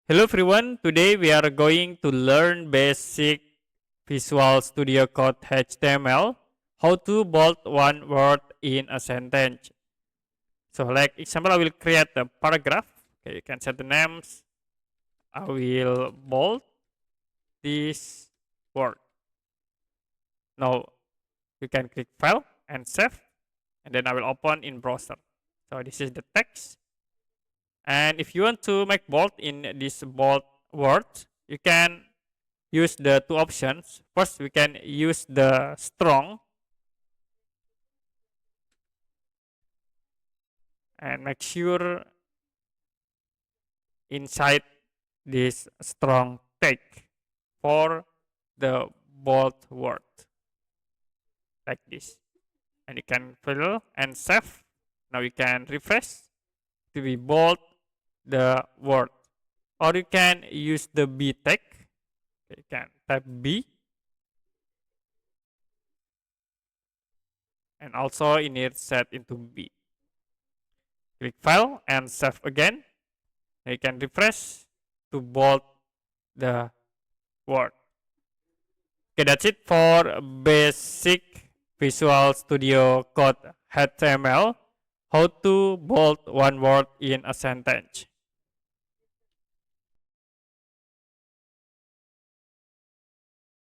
Hello everyone, today we are going to learn basic Visual Studio Code HTML, how to bold one word in a sentence. So like example, I will create a paragraph. Okay, you can set the names. I will bold this word. Now you can click file and save, and then I will open in browser. So this is the text. And if you want to make bold in this bold word, you can use the two options. First, we can use the strong and make sure inside this strong tag for the bold word like this. And you can fill and save. Now you can refresh to be bold the word. Or you can use the B tag. You can type B. And also in here set into B. Click file and save again. You can refresh to bold the word. Okay, that's it for basic Visual Studio Code HTML. How to bold one word in a sentence.